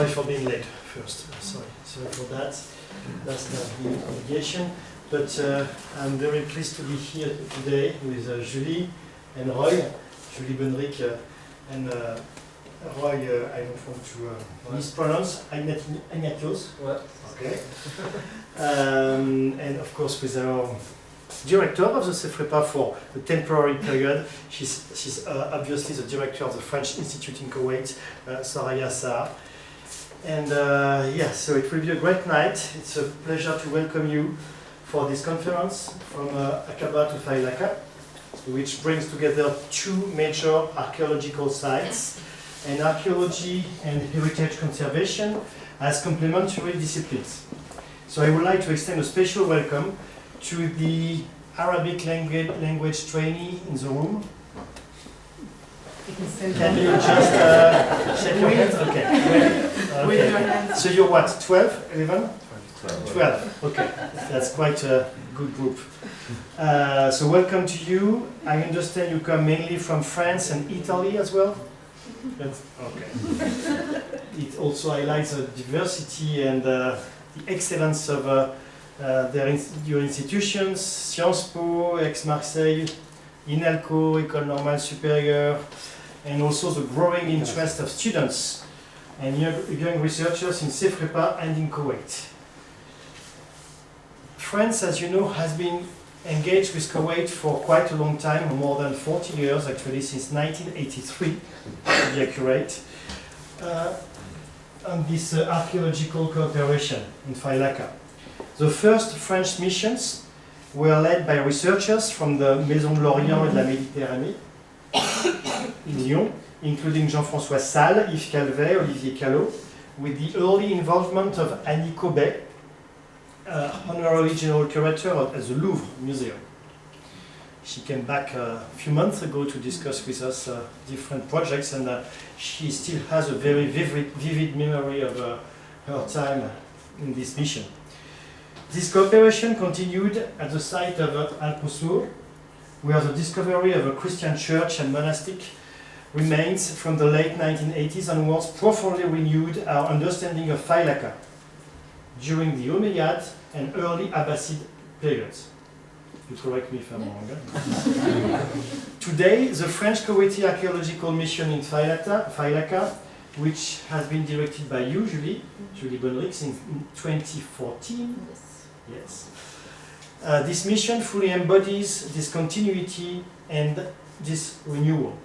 sorry for being late first. Sorry for that. That's the obligation. But I'm very pleased to be here today with Julie and Roy. Julie Bonnéric and Roy, I don't want to mispronounce, Aghnatios. Okay. And of course with our director of the CEFREPA for the temporary period. She's obviously the director of the French Institute in Kuwait, Soraya Saar. And yeah, so it will be a great night. It's a pleasure to welcome you for this conference from Aqaba to Failaka, which brings together two major archaeological sites, and archaeology and heritage conservation as complementary disciplines. So I would like to extend a special welcome to the Arabic language trainee in the room. Can you just shake your hands? Okay. Okay. So you're what, 12, 11? 12. Okay, that's quite a good group. So welcome to you. I understand you come mainly from France and Italy as well? That's, okay. It also highlights the diversity and the excellence of your institutions, Sciences Po, Aix-Marseille, INALCO, École Normale Supérieure, and also the growing interest of students and young researchers in CEFREPA and in Kuwait. France, as you know, has been engaged with Kuwait for quite a long time, more than 40 years actually, since 1983, to be accurate, on this archaeological cooperation in Failaka. The first French missions were led by researchers from the Maison de l'Orient et de la Méditerranée in Lyon, including Jean-François Salle, Yves Calvet, Olivier Callot, with the early involvement of Annie Cobet, honorary general curator at the Louvre Museum. She came back a few months ago to discuss with us different projects, and she still has a very vivid memory of her time in this mission. This cooperation continued at the site of al-Qusur, where the discovery of a Christian church and monastic remains from the late 1980s onwards profoundly renewed our understanding of Failaka during the Umayyad and early Abbasid periods. You correct me if I'm wrong. Today, the French-Kuwaiti Archaeological Mission in Failaka, which has been directed by you, Julie Bonnéric, since 2014. Yes. This mission fully embodies this continuity and this renewal.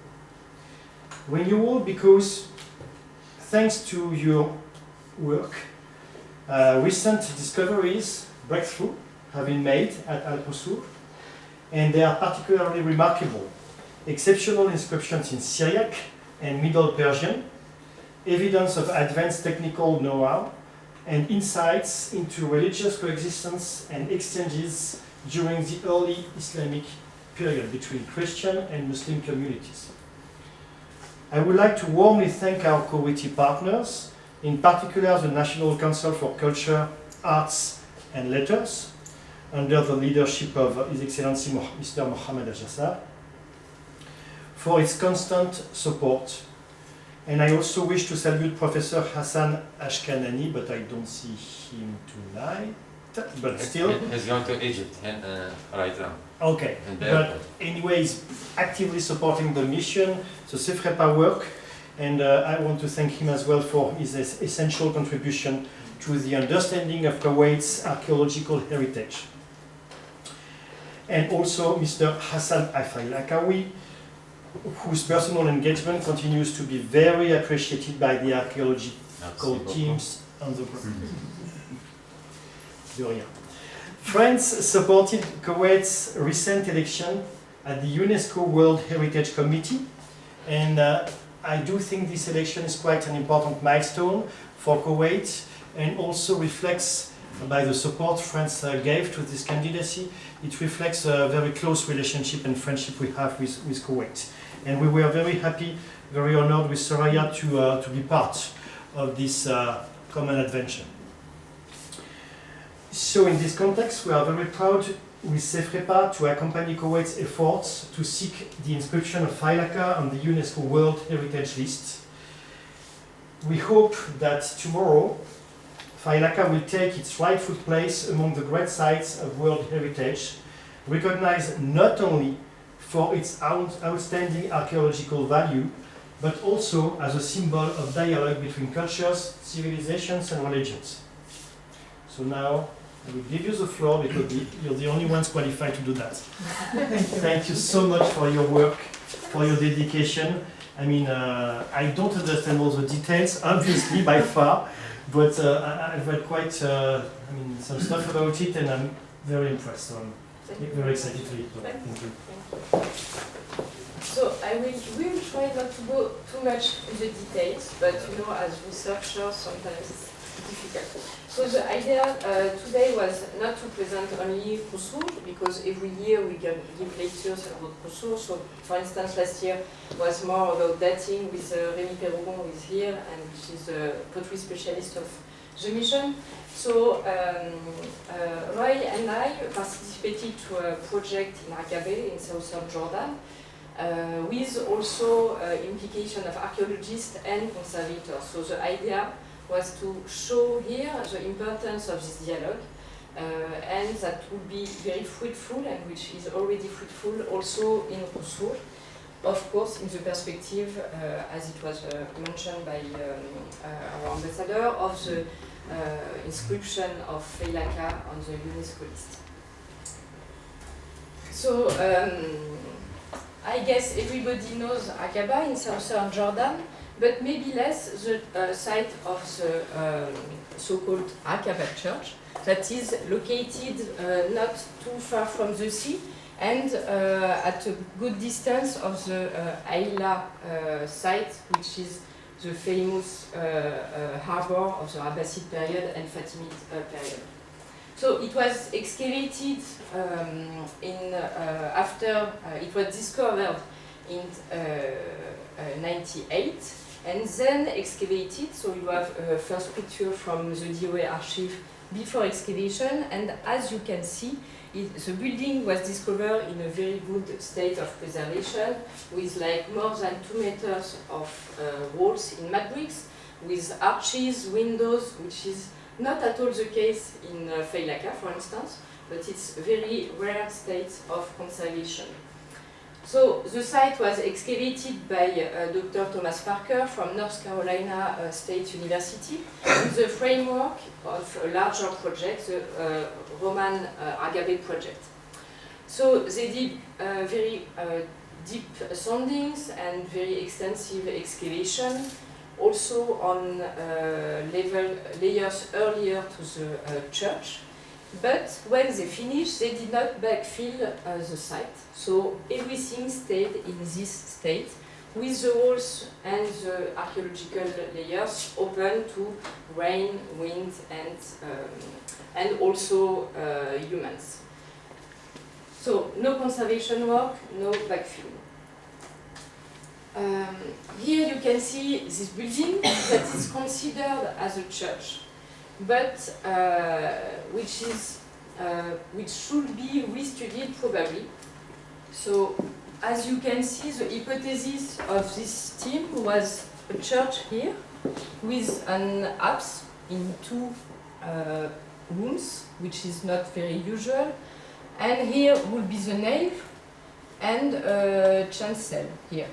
Renewal because, thanks to your work, recent discoveries, breakthrough, have been made at al-Qusur, and they are particularly remarkable. Exceptional inscriptions in Syriac and Middle Persian, evidence of advanced technical know-how, and insights into religious coexistence and exchanges during the early Islamic period between Christian and Muslim communities. I would like to warmly thank our Kuwaiti partners, in particular the National Council for Culture, Arts and Letters, under the leadership of His Excellency Mr. Mohammed Al-Jassar, for its constant support. And I also wish to salute Professor Hassan Ashkanani, but I don't see him tonight. But still, he's going to Egypt right now. Okay, but anyway, he's actively supporting the mission, the CEFREPA work, and I want to thank him as well for his essential contribution to the understanding of Kuwait's archaeological heritage. And also Mr. Hassan Al-Failakawi, whose personal engagement continues to be very appreciated by the archaeological teams on the ground. France supported Kuwait's recent election at the UNESCO World Heritage Committee, and I do think this election is quite an important milestone for Kuwait, and also reflects, by the support France gave to this candidacy, it reflects a very close relationship and friendship we have with Kuwait. And we were very happy, very honored with Soraya to be part of this common adventure. So in this context, we are very proud with CEFREPA to accompany Kuwait's efforts to seek the inscription of Failaka on the UNESCO World Heritage List. we hope that tomorrow Failaka will take its rightful place among the great sites of World Heritage, recognized not only for its outstanding archaeological value, but also as a symbol of dialogue between cultures, civilizations, and religions. So now I will give you the floor because you're the only ones qualified to do that. Thank you so much for your work, for your dedication. I mean, I don't understand all the details, obviously, by far, but I've read quite some stuff about it, and I'm very impressed. So I'm very excited to read it. Thank you. So we will try not to go too much in the details, but you know, as researchers, sometimes it's difficult. So the idea today was not to present only Qusur, because every year we can give lectures about Qusur. So, for instance, last year was more about dating with Rémi Perrogon, who is here, and which is a pottery specialist of the mission. So Roy and I participated to a project in Aqaba in southern Jordan, with also implication of archaeologists and conservators. So the idea was to show here the importance of this dialogue, and that would be very fruitful, and which is already fruitful also in Qusur, of course in the perspective, as it was mentioned by our ambassador, of the inscription of Failaka on the UNESCO list. So I guess everybody knows Aqaba in southern Jordan, but maybe less the site of the so-called Aqaba Church, that is located not too far from the sea, and at a good distance of the Ayla site, which is the famous harbor of the Abbasid period and Fatimid period. So it was excavated after it was discovered in 98, and then excavated. So you have a first picture from the DOA archive before excavation, and as you can see, the building was discovered in a very good state of preservation, with like more than 2 meters of walls in mudbricks, with arches, windows, which is not at all the case in Failaka, for instance, but it's a very rare state of conservation. So the site was excavated by Dr. Thomas Parker from North Carolina State University in the framework of a larger project, the Roman Agave project. So they did very deep soundings and very extensive excavation, also on layers earlier to the church. But when they finished, they did not backfill the site. So everything stayed in this state, with the walls and the archaeological layers open to rain, wind, and also humans. So no conservation work, no backfill. Here you can see this building that is considered as a church, but which should be restudied probably. So as you can see, the hypothesis of this team was a church here with an apse in 2 rooms, which is not very usual, and here will be the nave and a chancel here.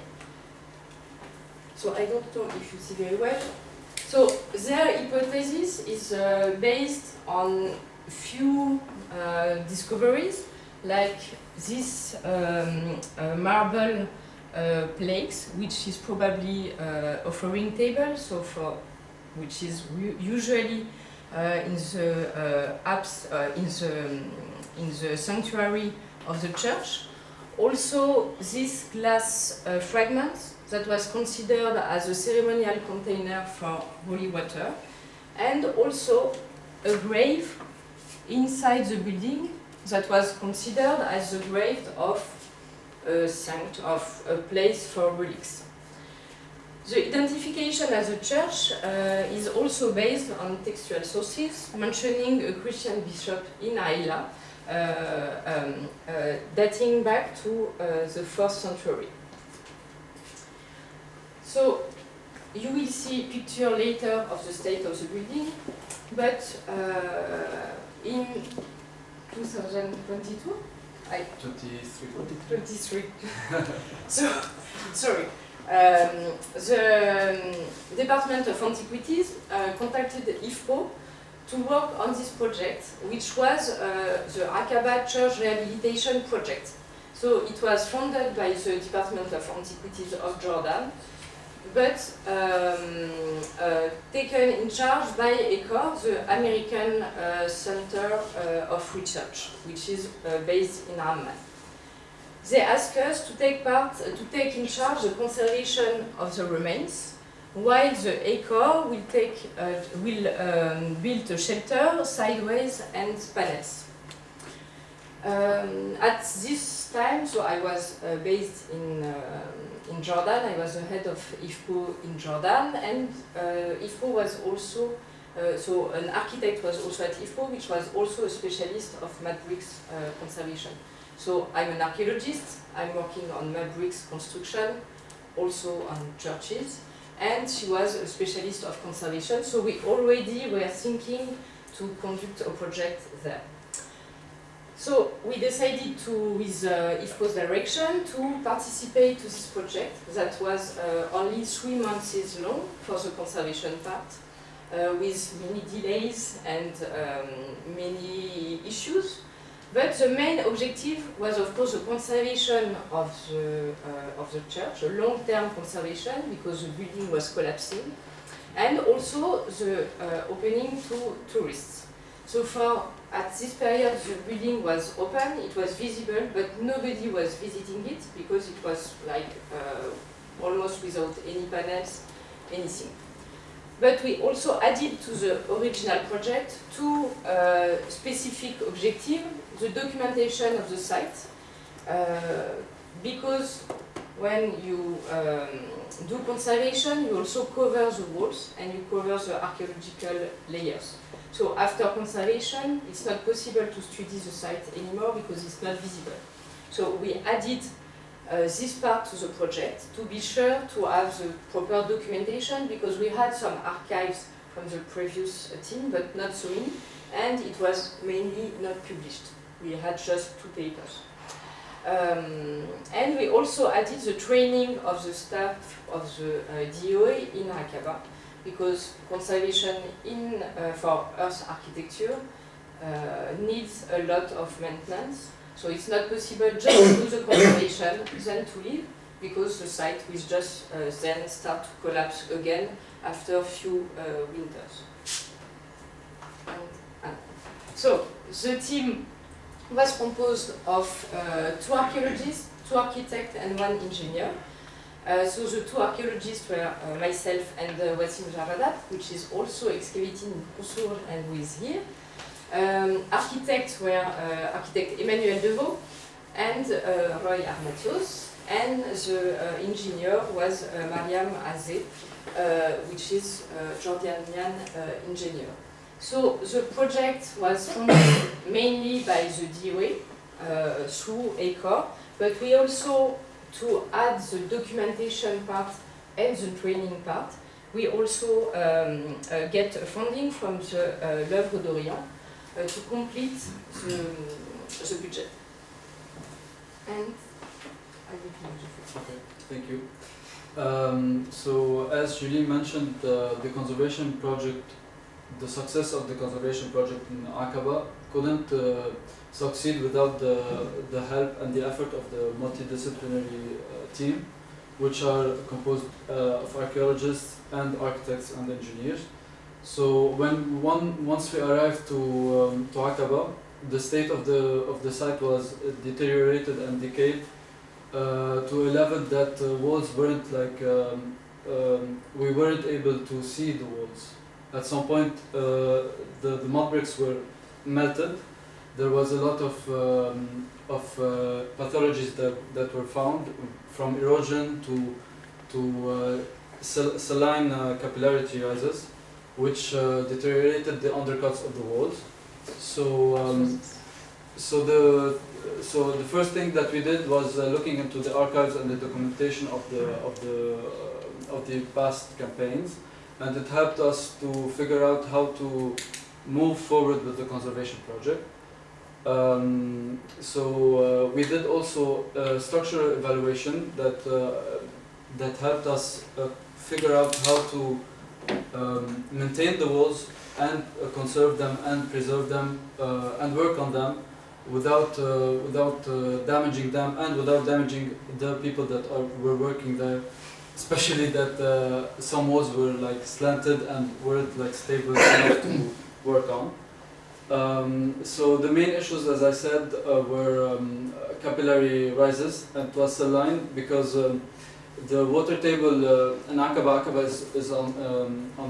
So I don't know if you see very well. So their hypothesis is based on few discoveries, like this marble plaques, which is probably offering table, so which is usually in the apse, in the sanctuary of the church. Also, this glass fragments that was considered as a ceremonial container for holy water, and also a grave inside the building that was considered as the grave of a saint, of a place for relics. The identification as a church is also based on textual sources, mentioning a Christian bishop in Ayla, dating back to the 4th century. So you will see picture later of the state of the building, but in 2022, 23. So, sorry. The Department of Antiquities contacted IFPO to work on this project, which was the Aqaba Church Rehabilitation Project. So it was funded by the Department of Antiquities of Jordan, but taken in charge by ECOR, the American Center of Research, which is based in Amman. They asked us to take in charge the conservation of the remains, while the ECOR will build a shelter, sideways, and panels. At this time, so I was based in Jordan. I was the head of IFPO in Jordan, and IFPO was also, so an architect was also at IFPO, which was also a specialist of mudbricks conservation. So I'm an archaeologist, I'm working on mudbricks construction, also on churches, and she was a specialist of conservation, so we already were thinking to conduct a project there. So we decided to, with IFPO's direction, to participate to this project that was only 3 months long for the conservation part, with many delays and many issues. But the main objective was, of course, the conservation of the church, a long-term conservation, because the building was collapsing, and also the opening to tourists. So at this period, the building was open, it was visible, but nobody was visiting it because it was like almost without any panels, anything. But we also added to the original project 2 specific objectives: the documentation of the site, because when you do conservation, you also cover the walls and you cover the archaeological layers. So after conservation, it's not possible to study the site anymore because it's not visible. So we added this part to the project to be sure to have the proper documentation, because we had some archives from the previous team, but not so many, and it was mainly not published. We had just 2 papers. And we also added the training of the staff of the DOA in Aqaba, because conservation for earth architecture needs a lot of maintenance. So it's not possible just to do the conservation, then to leave, because the site will just then start to collapse again after a few winters. So the team was composed of 2 archaeologists, 2 architects, and 1 engineer. So the 2 archaeologists were myself and Wassim Jaradat, which is also excavating in al-Qusur and who is here. Architects were architect Emmanuel Deveau and Roy Aghnatios, and the engineer was Mariam Azeh, which is a Jordanian engineer. So the project was funded mainly by the DOA through ECOR, but we also, to add the documentation part and the training part, we also get funding from the L'Œuvre d'Orient to complete the budget. And I will finish the Okay, thank you. So as Julie mentioned, the conservation project, the success of the conservation project in Aqaba couldn't succeed without the help and the effort of the multidisciplinary team, which are composed of archaeologists and architects and engineers. So once we arrived to Aqaba, the state of the site was deteriorated and decayed to a level that walls weren't like we weren't able to see the walls. At some point, the mud bricks were melted. There was a lot of pathologies that were found, from erosion to saline capillarity rises, which deteriorated the undercuts of the walls. So the first thing that we did was looking into the archives and the documentation of of the past campaigns, and it helped us to figure out how to move forward with the conservation project. We did also a structural evaluation that helped us figure out how to maintain the walls and conserve them and preserve them and work on them without damaging them and without damaging the people that were working there, especially that some walls were like slanted and weren't like stable enough to work on. So the main issues, as I said, were capillary rises and was saline because the water table in Aqaba is on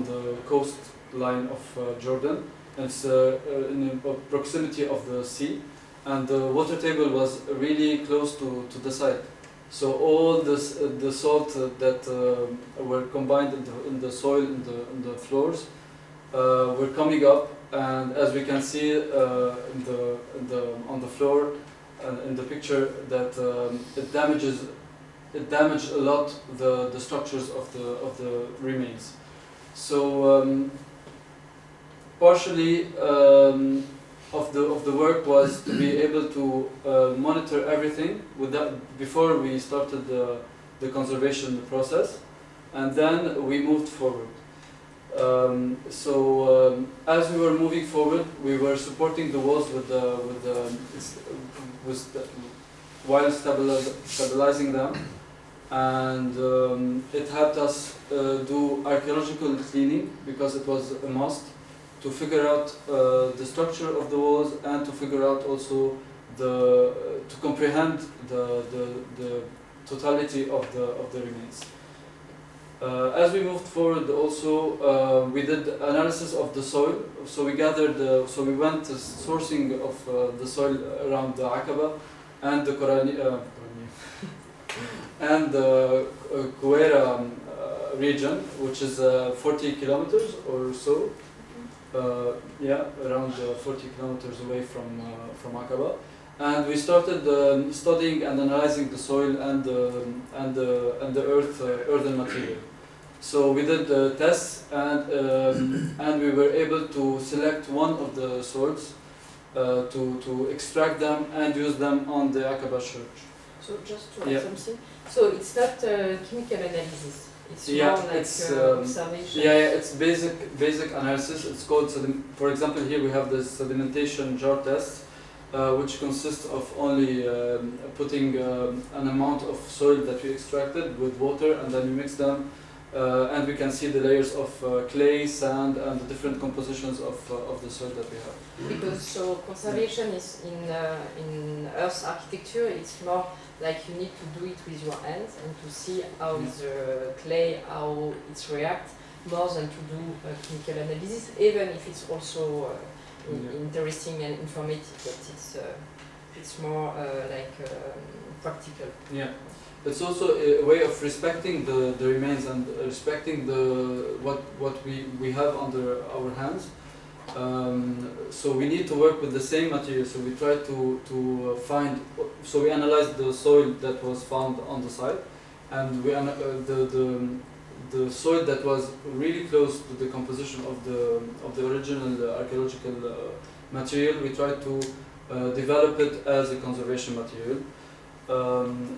the coastline of Jordan. It's in the proximity of the sea, and the water table was really close to the site. So all this, the salt that were combined in the soil, in the floors, were coming up, and as we can see on the floor in the picture, that it damaged a lot the structures of the remains. So partially of the work was to be able to monitor everything before we started the conservation process, and then we moved forward. As we were moving forward, we were supporting the walls while stabilizing them, and it helped us do archaeological cleaning because it was a must to figure out the structure of the walls and to figure out also to comprehend the totality of the remains. As we moved forward, also we did analysis of the soil. So we gathered, so we went to sourcing of the soil around the Aqaba and the and the Kuwaiti region, which is 40 kilometers or so. Around 40 kilometers away from Aqaba. And we started studying and analyzing the soil and the earthen material. So we did tests, and we were able to select one of the soils to extract them and use them on the Aqaba Church. So just to add something, so it's not chemical analysis. It's more like observation. It's basic analysis. It's called, for example, here we have the sedimentation jar test, which consists of only putting an amount of soil that we extracted with water, and then we mix them, and we can see the layers of clay, sand, and the different compositions of the soil that we have. Because so conservation is in earth architecture, it's more like you need to do it with your hands and to see how the clay, how it reacts, more than to do chemical analysis, even if it's also interesting and informative, but it's more practical. Yeah, it's also a way of respecting the remains and respecting what we have under our hands. So we need to work with the same material. So we try to find. So we analyzed the soil that was found on the site, and we the soil that was really close to the composition of the original archaeological material. We tried to develop it as a conservation material.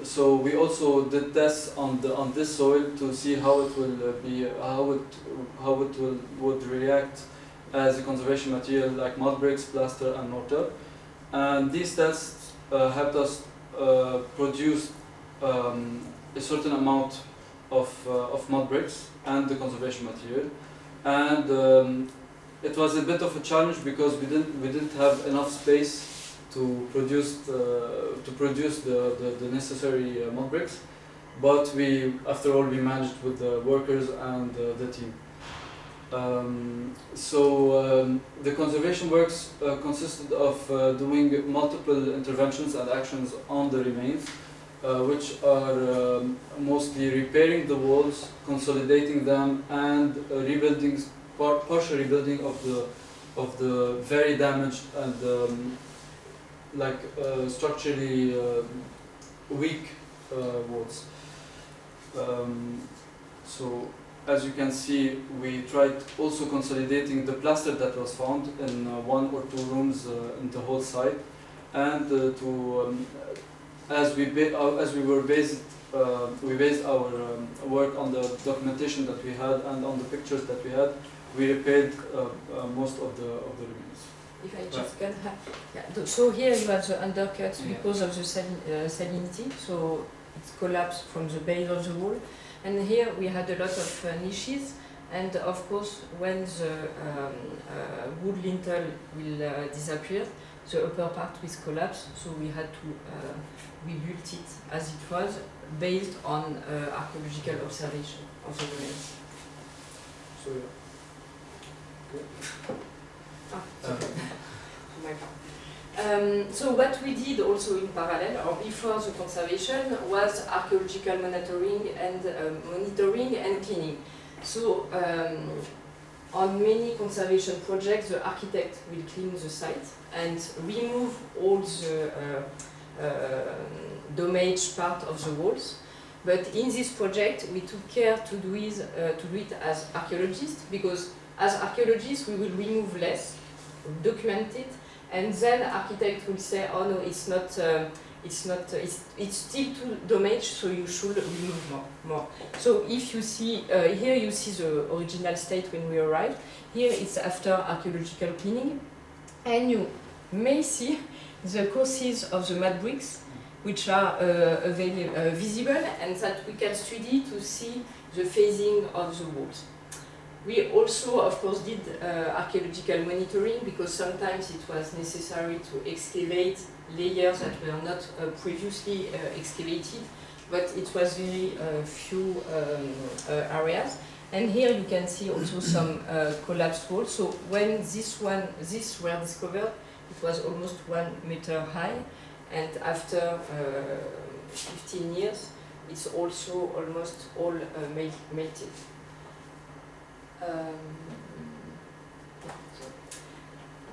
So we also did tests on this soil to see how it would react as a conservation material, like mud bricks, plaster, and mortar. And these tests helped us produce a certain amount of mud bricks and the conservation material. And it was a bit of a challenge because we didn't have enough space to produce the necessary mud bricks. But after all, we managed with the workers and the team. The conservation works consisted of doing multiple interventions and actions on the remains, which are mostly repairing the walls, consolidating them, and rebuilding, partial rebuilding of the very damaged and structurally weak walls. So as you can see, we tried also consolidating the plaster that was found in 1 or 2 rooms in the whole site, and as we based our work on the documentation that we had and on the pictures that we had. We repaired most of the remains. If I just can have, yeah. So here you have the undercut because of the salinity, so it's collapsed from the base of the wall. And here we had a lot of niches, and of course when the wood lintel will disappear, the upper part will collapse, so we had to rebuild it as it was, based on archaeological observation of the remains. So yeah. So what we did also in parallel, or before the conservation, was archaeological monitoring and cleaning. So on many conservation projects, the architect will clean the site and remove all the damaged part of the walls. But in this project, we took care to do it as archaeologists, because as archaeologists, we will remove less, document it, and then architect will say, oh no, it's still too damaged, so you should remove more. So if you see, here you see the original state when we arrived. Here it's after archaeological cleaning, and you may see the courses of the mud bricks, which are visible, and that we can study to see the phasing of the walls. We also, of course, did archaeological monitoring, because sometimes it was necessary to excavate layers that were not previously excavated, but it was very few areas. And here you can see also some collapsed walls. So when these were discovered, it was almost 1 meter high, and after 15 years, it's also almost all melted.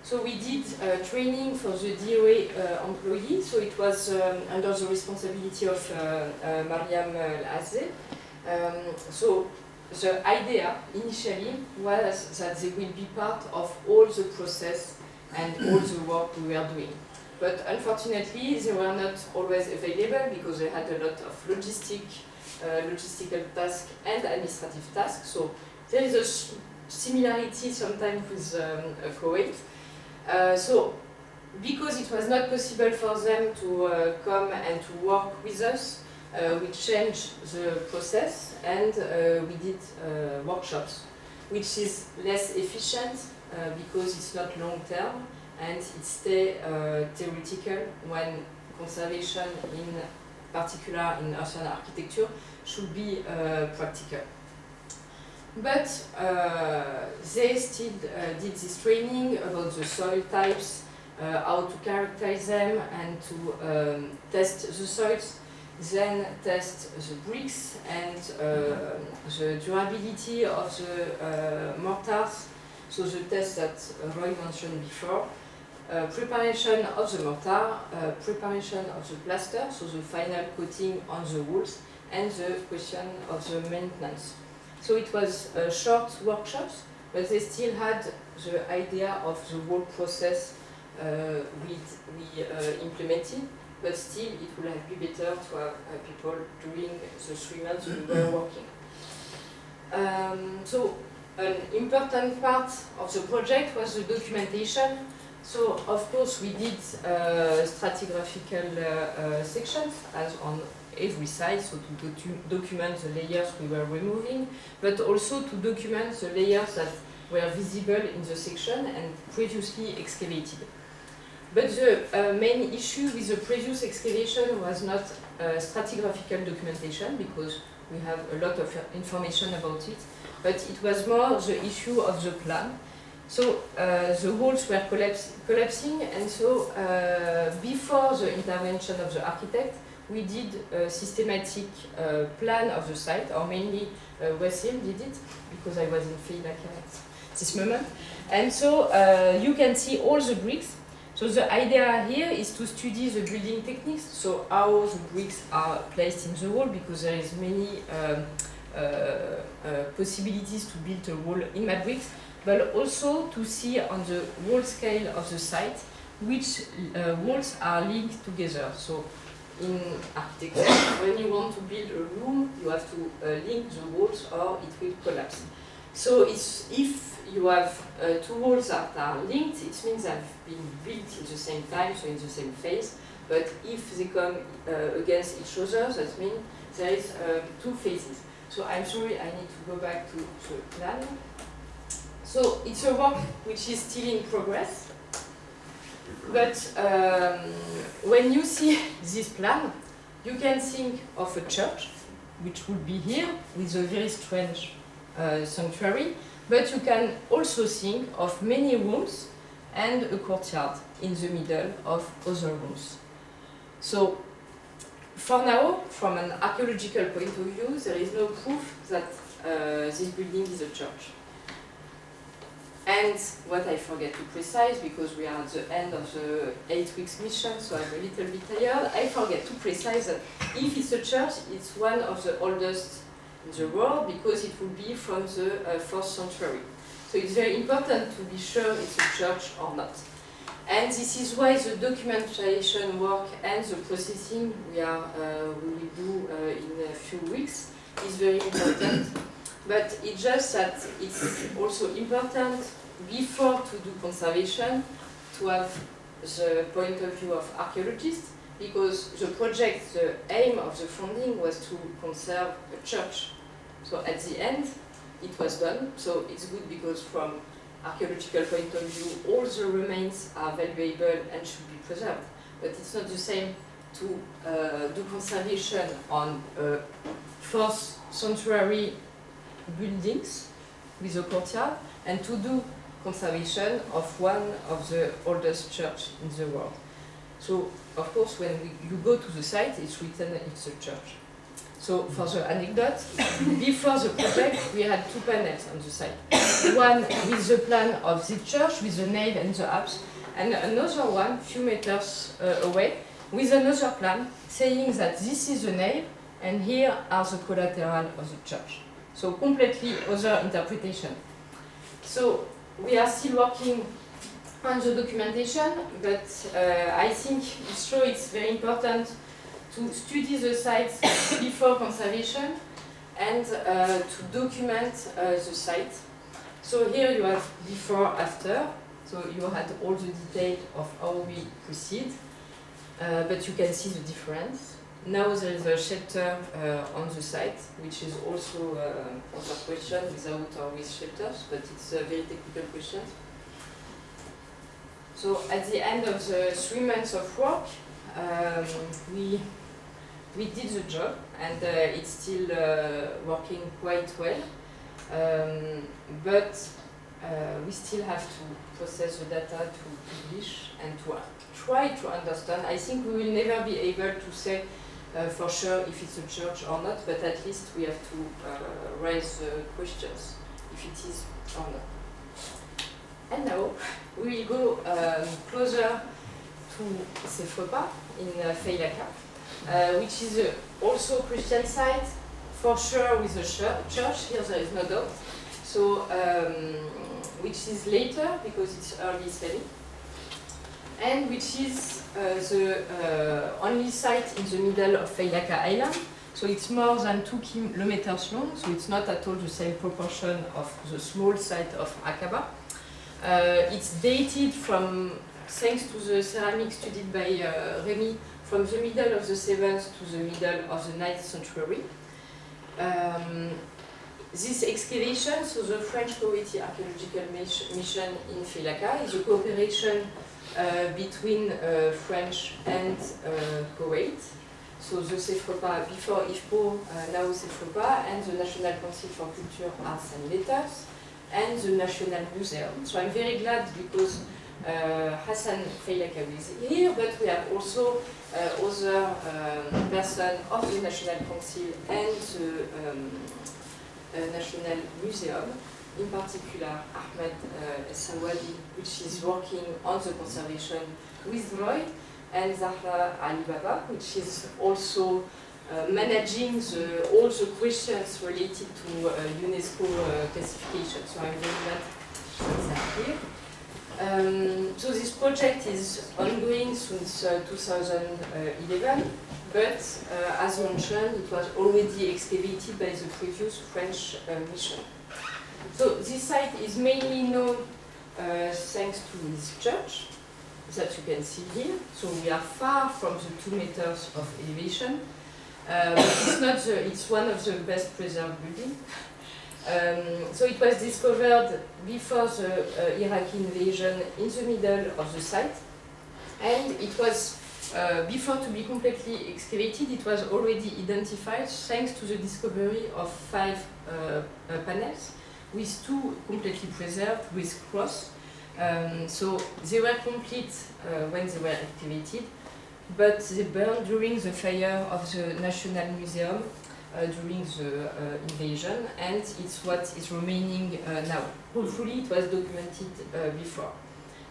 So we did training for the DOA employee. So it was under the responsibility of Mariam Al-Azze. So the idea initially was that they will be part of all the process and all the work we were doing. But unfortunately, they were not always available, because they had a lot of logistical tasks and administrative tasks. So there is a similarity sometimes with Kuwait. So because it was not possible for them to come and to work with us, we changed the process, and we did workshops, which is less efficient because it's not long term, and it stays theoretical, when conservation, in particular in earthen architecture, should be practical. But they still did this training about the soil types, how to characterize them, and to test the soils, then test the bricks and the durability of the mortars, so the test that Roy mentioned before, preparation of the mortar, preparation of the plaster, so the final coating on the walls, and the question of the maintenance. So it was short workshops, but they still had the idea of the whole process we implemented, but still it would have been better to have people during the 3 months we were working. So an important part of the project was the documentation. So of course we did stratigraphical sections, as on every side, so to document the layers we were removing, but also to document the layers that were visible in the section and previously excavated. But the main issue with the previous excavation was not stratigraphical documentation, because we have a lot of information about it, but it was more the issue of the plan. So the walls were collapsing, and so before the intervention of the architect, we did a systematic plan of the site, or mainly Wassim did it, because I was in Failaka at this moment. And so you can see all the bricks. So the idea here is to study the building techniques, so how the bricks are placed in the wall, because there is many possibilities to build a wall in mudbricks, but also to see on the wall scale of the site which walls are linked together. So in architecture, when you want to build a room, you have to link the walls or it will collapse. So if you have two walls that are linked, it means they've been built in the same time, so in the same phase. But if they come against each other, that means there is two phases. So I'm sorry, I need to go back to the plan. So it's a work which is still in progress. But when you see this plan, you can think of a church, which would be here with a very strange sanctuary. But you can also think of many rooms and a courtyard in the middle of other rooms. So, for now, from an archaeological point of view, there is no proof that this building is a church. And what I forget to precise, because we are at the end of the 8 weeks mission, so I'm a little bit tired, I forget to precise that if it's a church, it's one of the oldest in the world, because it will be from the 4th century. So it's very important to be sure it's a church or not. And this is why the documentation work and the processing we will do in a few weeks is very important. But it's just that it's also important before to do conservation to have the point of view of archaeologists, because the project, the aim of the funding was to conserve a church. So at the end, it was done. So it's good because from archaeological point of view, all the remains are valuable and should be preserved. But it's not the same to do conservation on 4th century buildings with a courtyard and to do conservation of one of the oldest church in the world. So, of course, when you go to the site, it's written it's a church. So, for the anecdote, before the project, we had 2 panels on the site. One with the plan of the church, with the nave and the apse, and another one, few meters away, with another plan, saying that this is the nave, and here are the collateral of the church. So, completely other interpretation. So, we are still working on the documentation, but I think it's true it's very important to study the sites before conservation and to document the site. So here you have before, after, so you had all the detail of how we proceed, but you can see the difference. Now there is a shelter on the site, which is also another question, without or with shelters, but it's a very technical question. So at the end of the 3 months of work, we did the job, and it's still working quite well. But we still have to process the data to publish and to try to understand. I think we will never be able to say for sure if it's a church or not, but at least we have to raise questions if it is or not. And now we will go closer to Sefrepa in Failaka, which is also a Christian site, for sure with a church. Here there is no doubt. So, which is later because it's early Islamic, and which is the only site in the middle of Failaka Island. So it's more than 2 kilometers long, so it's not at all the same proportion of the small site of Aqaba. It's dated from, thanks to the ceramics studied by Remy, from the middle of the 7th to the middle of the 9th century. This excavation, so the French-Kuwaiti Archaeological Mission in Failaka, is a cooperation between French and Kuwait. So the Sefrepa, before IFPO, now Sefrepa, and the National Council for Culture, Arts and Letters, and the National Museum. So I'm very glad because Hassan Failaka is here, but we have also other persons of the National Council and the National Museum, in particular Ahmed Sawadi, which is working on the conservation with Roy, and Zahra Ali Baba, which is also managing all the questions related to UNESCO classification. So I'm doing that here. So this project is ongoing since 2011, but as mentioned, it was already excavated by the previous French mission. So this site is mainly known thanks to this church that you can see here. So we are far from the 2 meters of elevation, but it's one of the best preserved buildings. So it was discovered before the Iraqi invasion in the middle of the site, and it was, before to be completely excavated, it was already identified thanks to the discovery of 5 panels, with 2 completely preserved with cross. So they were complete when they were activated, but they burned during the fire of the National Museum during the invasion, and it's what is remaining now. Hopefully it was documented before.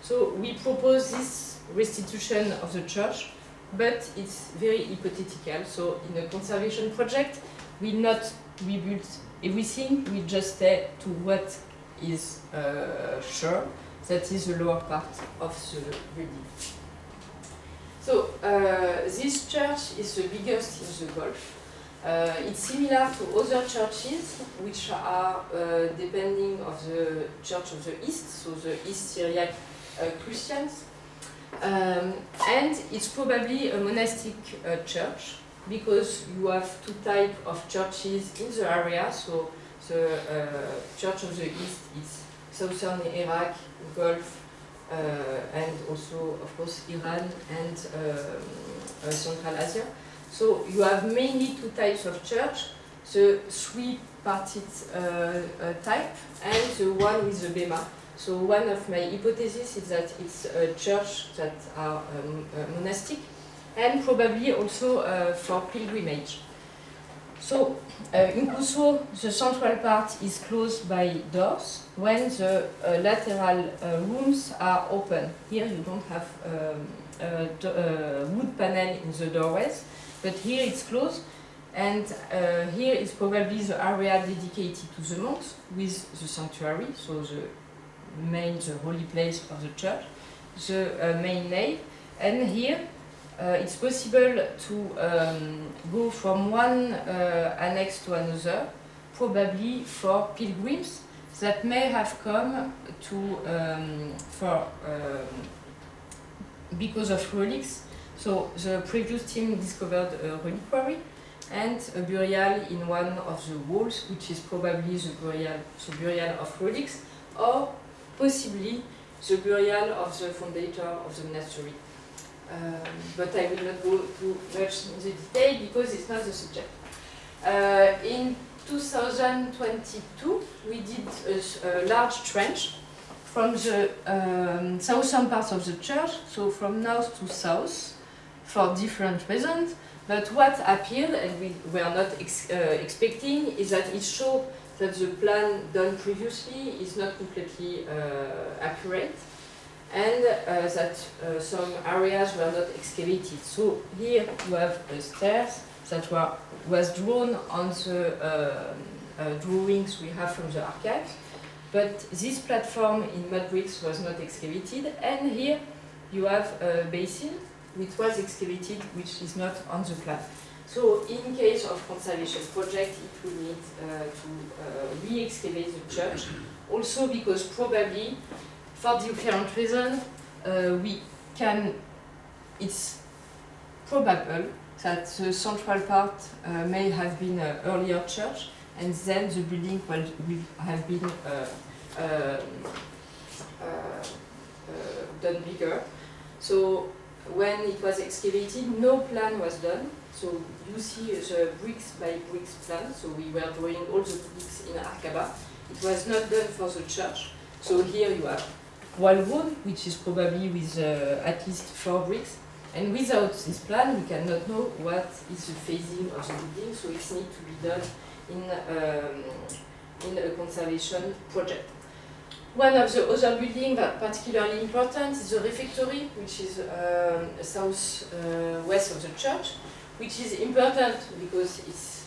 So we propose this restitution of the church, but it's very hypothetical. So in a conservation project, we not rebuild everything, we just stay to what is sure, that is the lower part of the building. So this church is the biggest in the Gulf. It's similar to other churches, which are depending of the Church of the East, so the East Syriac Christians. And it's probably a monastic church, because you have 2 types of churches in the area. So the Church of the East is southern Iraq, Gulf, and also, of course, Iran and Central Asia. So you have mainly 2 types of church, the 3-parted type and the one with the bema. So one of my hypotheses is that it's a church that are monastic, and probably also for pilgrimage. So in al-Qusur, the central part is closed by doors when the lateral rooms are open. Here you don't have wood panel in the doorways, but here it's closed, and here is probably the area dedicated to the monks with the sanctuary, so the holy place of the church, the main nave, and here it's possible to go from one annex to another, probably for pilgrims that may have come to because of relics. So the previous team discovered a reliquary and a burial in one of the walls, which is probably the burial of relics, or possibly the burial of the founder of the monastery. But I will not go too much in the detail because it's not the subject. In 2022, we did a large trench from the southern part of the church, so from north to south, for different reasons. But what appeared, and we were not expecting, is that it showed that the plan done previously is not completely accurate, and that some areas were not excavated. So here you have stairs that was drawn on the drawings we have from the archives, but this platform in mudbricks was not excavated, and here you have a basin which was excavated, which is not on the plan. So in case of conservation project, it will need to re-excavate the church, also because probably, for different reasons, it's probable that the central part may have been an earlier church, and then the building will have been done bigger. So when it was excavated, no plan was done. So you see the bricks by bricks plan. So we were drawing all the bricks in Aqaba. It was not done for the church. So here you have one room, which is probably with at least 4 bricks. And without this plan, we cannot know what is the phasing of the building. So it needs to be done in a conservation project. One of the other buildings that particularly important is the refectory, which is southwest of the church, which is important because it's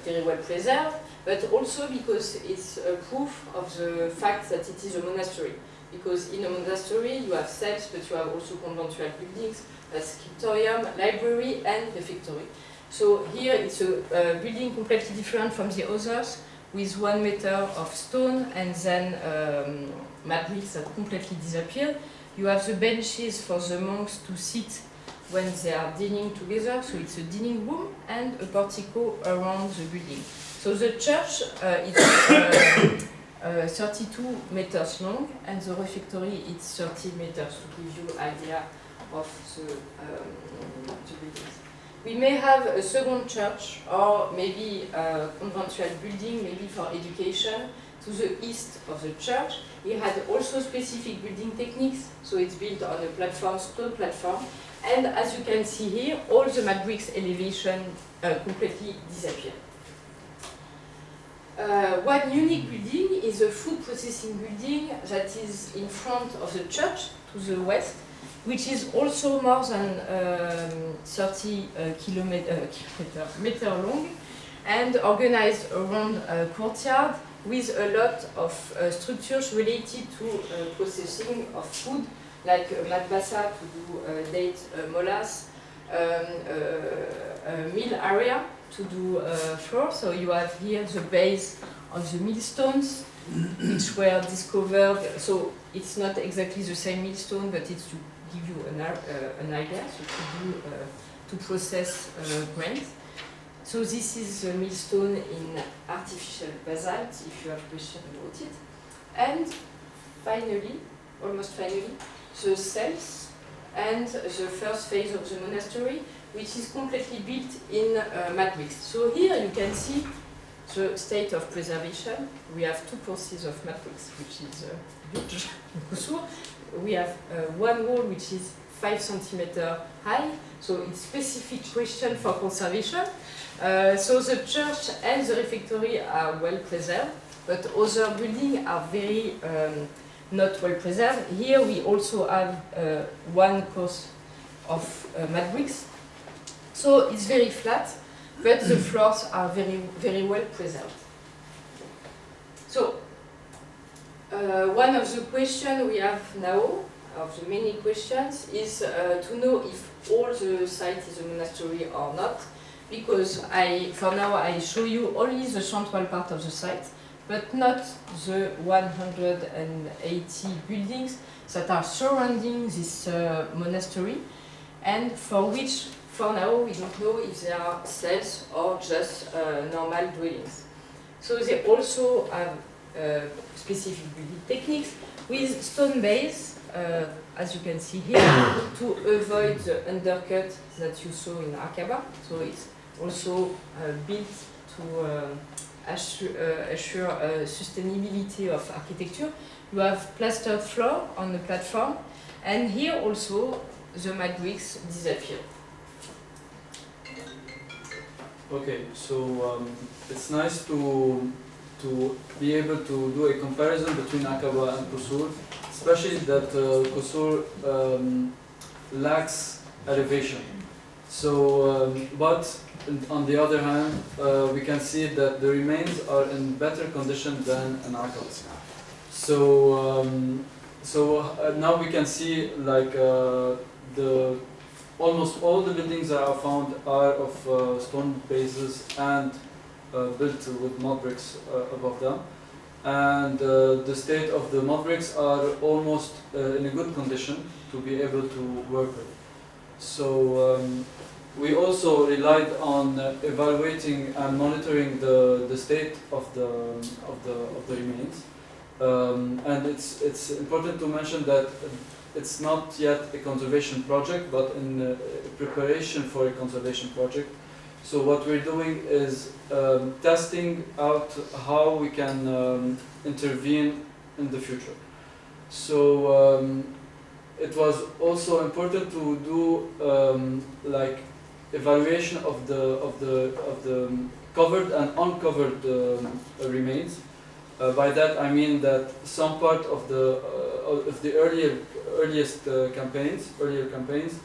very well preserved, but also because it's a proof of the fact that it is a monastery. Because in a monastery you have cells, but you have also conventual buildings, a scriptorium, library, and refectory. So here it's a building completely different from the others, with 1 meter of stone and then mudbricks that completely disappeared. You have the benches for the monks to sit when they are dining together, so it's a dining room and a portico around the building. So the church is 32 meters long, and the refectory is 30 meters, to give you an idea of the buildings. We may have a second church, or maybe a conventual building, maybe for education, to the east of the church. It had also specific building techniques, so it's built on a platform, stone platform, and as you can see here, all the mudbricks elevation completely disappear. One unique building is a food processing building that is in front of the church to the west, which is also more than 30 meter long and organized around a courtyard with a lot of structures related to processing of food, like madbasa to do date molas, a mill area to do flour. So you have here the base of the millstones, which were discovered. So it's not exactly the same millstone, but it's to give you an idea, so to process grains. So this is the millstone in artificial basalt, if you have questions about it. And finally, almost finally, the cells and the first phase of the monastery, which is completely built in mudbricks. So here you can see the state of preservation. We have 2 courses of mudbricks, which is huge. al-Qusur. We have one wall which is 5 centimeters high, so it's specific question for conservation. So the church and the refectory are well preserved, but other buildings are very not well preserved. Here we also have one course of mudbricks, so it's very flat, but the floors are very well preserved. So one of the questions we have now, of the many questions, is to know if all the site is a monastery or not, because for now I show you only the central part of the site, but not the 180 buildings that are surrounding this monastery, and for which, for now, we don't know if they are cells or just normal dwellings. So they also have specific building techniques with stone base, as you can see here, to avoid the undercut that you saw in Aqaba. So it's also built to assure sustainability of architecture. You have plastered floor on the platform, and here also the mudbricks disappear. Okay, so it's nice to be able to do a comparison between Aqaba and Qusur, especially that Qusur lacks elevation. So, but on the other hand, we can see that the remains are in better condition than an Aqaba. So, now we can see like almost all the buildings that are found are of stone bases and built with mud bricks above them, and the state of the mud bricks are almost in a good condition to be able to work with. So we also relied on evaluating and monitoring the state of the remains, and it's important to mention that it's not yet a conservation project, but in preparation for a conservation project. So what we're doing is testing out how we can intervene in the future. So it was also important to do like evaluation of the covered and uncovered remains. By that I mean that some part of the earlier campaigns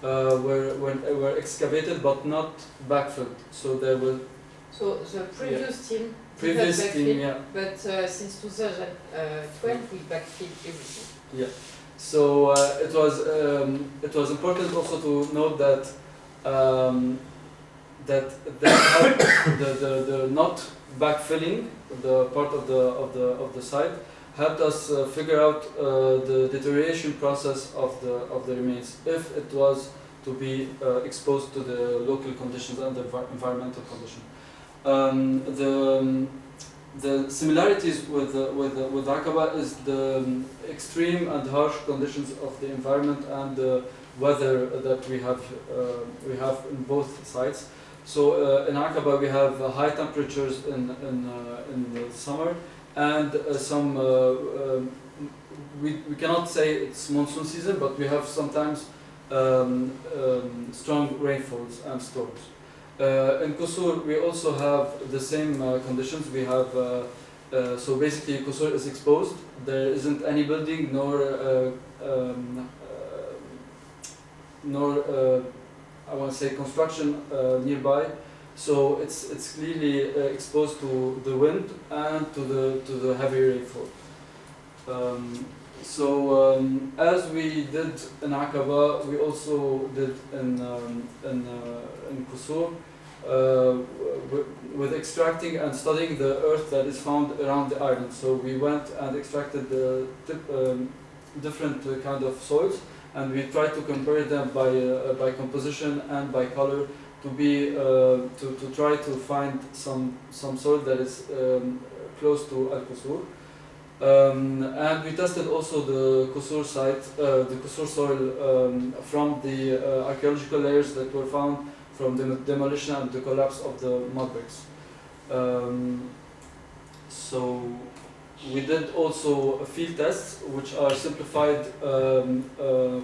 were excavated but not backfilled. So there were So the previous team did previous not team, backfill, yeah. but since 2012 we backfilled everything. Yeah. So it was important also to note that that helped the not backfilling the part of the site helped us figure out the deterioration process of the remains if it was to be exposed to the local conditions and the environmental condition. The similarities with Aqaba is the extreme and harsh conditions of the environment and the weather that we have in both sites. So in Aqaba we have high temperatures in the summer and some we cannot say it's monsoon season, but we have sometimes strong rainfalls and storms. In Qusur we also have the same conditions. We have so basically Qusur is exposed. There isn't any building nor I want to say construction nearby. So it's clearly exposed to the wind and to the heavy rainfall. As we did in Aqaba, we also did in Qusur with extracting and studying the earth that is found around the island. So we went and extracted the different kind of soils, and we tried to compare them by composition and by color to be to try to find some soil that is close to al-Qusur. And we tested also the Qusur site, the Qusur soil from the archaeological layers that were found from the demolition and the collapse of the mudbricks. So we did also field tests, which are simplified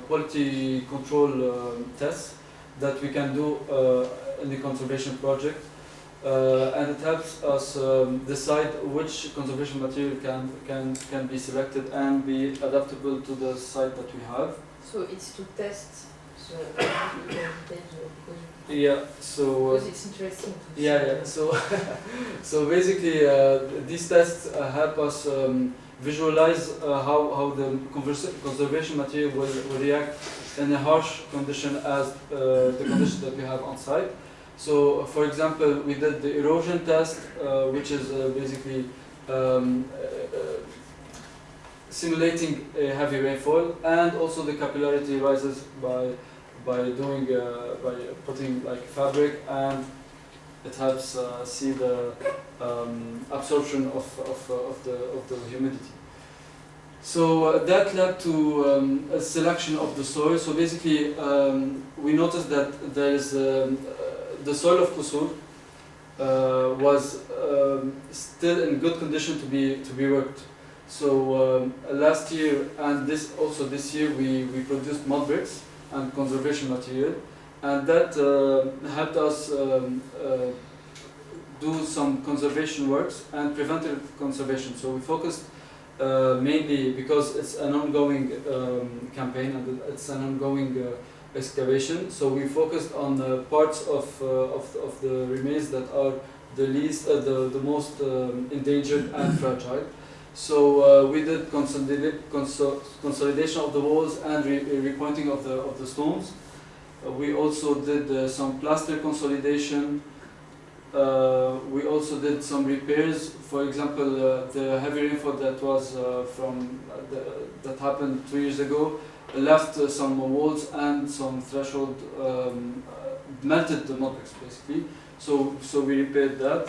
quality control tests that we can do in the conservation project. And it helps us decide which conservation material can be selected and be adaptable to the site that we have. So it's to test yeah. So because it's interesting. To yeah. So so basically, these tests help us visualize how the conservation material will react in a harsh condition as the condition that we have on site. So, for example, we did the erosion test, which is basically simulating a heavy rainfall, and also the capillarity rises by doing by putting like fabric, and it helps see the absorption of the humidity. So that led to a selection of the soil. So basically, we noticed that there is the soil of Qusur was still in good condition to be worked. So last year and this year we produced mud bricks and conservation material, and that helped us do some conservation works and preventive conservation. So we focused mainly because it's an ongoing campaign and it's an ongoing excavation. So we focused on the parts of the remains that are the least, the most endangered and fragile. So we did consolidation of the walls and repointing of the stones. We also did some plaster consolidation. We also did some repairs. For example, the heavy rainfall that was that happened 2 years ago left some walls and some threshold, melted the mudbricks basically. So we repaired that,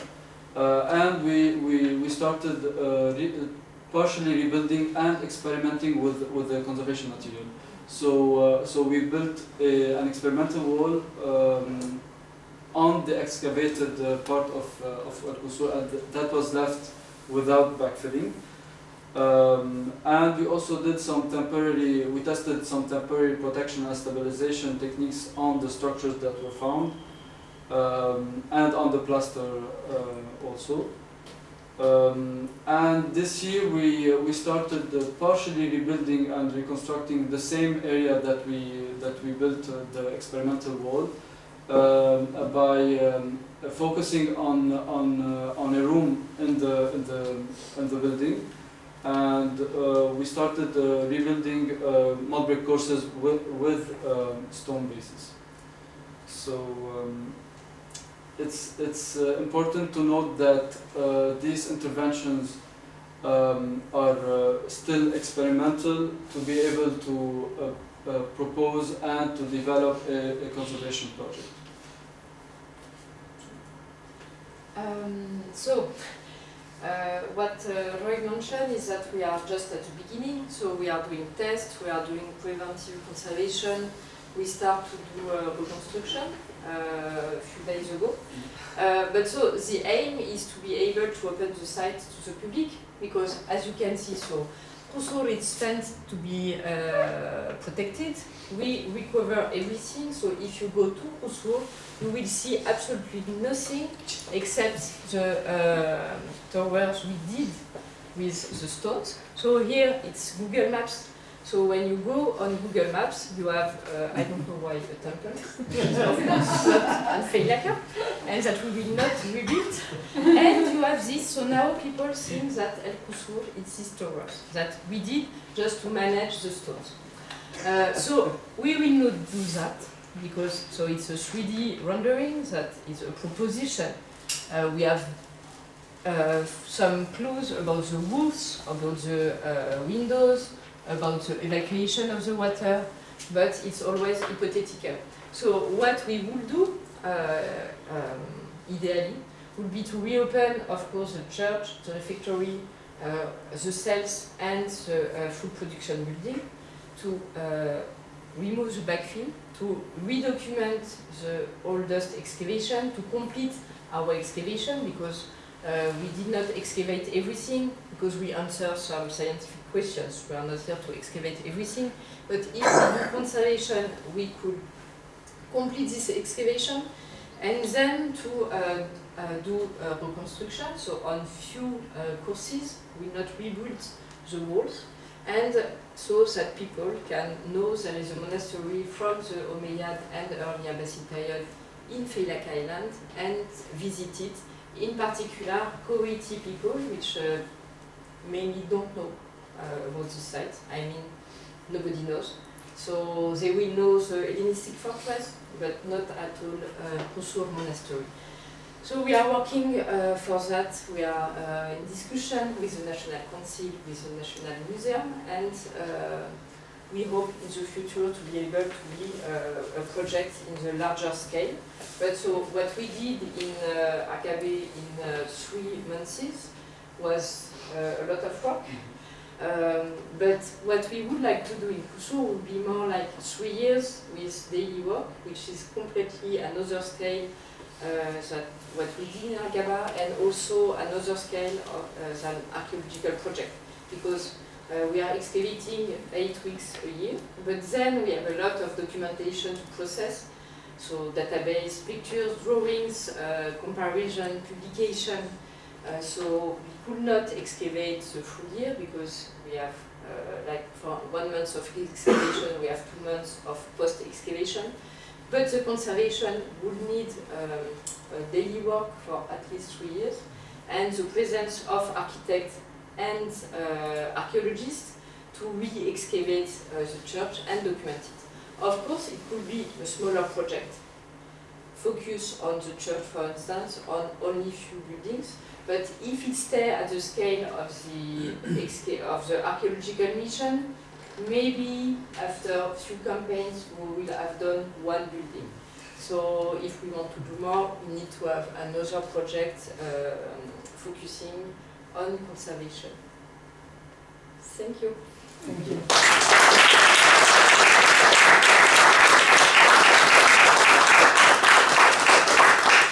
and we started partially rebuilding and experimenting with the conservation material. So we built an experimental wall on the excavated part of al-Qusur, and that was left without backfilling. And we also did we tested some temporary protection and stabilization techniques on the structures that were found, and on the plaster also. And this year we started partially rebuilding and reconstructing the same area that we built the experimental wall by focusing on a room in the building, and we started rebuilding mudbrick courses with stone bases. So it's important to note that these interventions are still experimental to be able to propose and to develop a conservation project. What Roy mentioned is that we are just at the beginning, so we are doing tests, we are doing preventive conservation, we start to do reconstruction a few days ago. But so the aim is to be able to open the site to the public, because as you can see, so Qusur is meant to be protected. We recover everything, so if you go to Qusur, you will see absolutely nothing except the towers we did with the stones. So here it's Google Maps. So when you go on Google Maps, you have, I don't know why, a temple, and Failaka, and that we will not rebuild. And you have this, so now people think that al-Qusur is these towers that we did just to manage the stones. So we will not do that, because so it's a 3D rendering that is a proposition. We have some clues about the roofs, about the windows, about the evacuation of the water, but it's always hypothetical. So what we would do, ideally, would be to reopen, of course, the church, the refectory, the cells, and the food production building, to remove the backfill, to redocument the oldest excavation, to complete our excavation, because we did not excavate everything, because we answer some scientific questions. We are not here to excavate everything, but if we do conservation, we could complete this excavation, and then to do reconstruction. So on few courses, we not rebuild the walls, and so that people can know there is a monastery from the Umayyad and early Abbasid period in Failaka Island, and visit it. In particular, Kuwaiti people, which mainly don't know about this site. I mean, nobody knows. So they will know the Hellenistic fortress, but not at all Qusur Monastery. So we are working for that. We are in discussion with the National Council, with the National Museum, and we hope in the future to be able to be a project in the larger scale. But so what we did in Aqaba in 3 months was a lot of work. But what we would like to do in Qusur would be more like 3 years with daily work, which is completely another scale than what we did in Aqaba, and also another scale of, than archaeological project, because we are excavating 8 weeks a year, but then we have a lot of documentation to process, so database, pictures, drawings, comparison, publication. So we could not excavate the full year, because we have, like for 1 month of excavation, we have 2 months of post-excavation. But the conservation would need daily work for at least 3 years, and the presence of architects and archaeologists to re-excavate the church and document it. Of course, it could be a smaller project, focus on the church, for instance, on only few buildings. But if it stays at the scale of the archaeological mission, maybe after a few campaigns we will have done 1 building. So if we want to do more, we need to have another project focusing on conservation. Thank you. Thank you.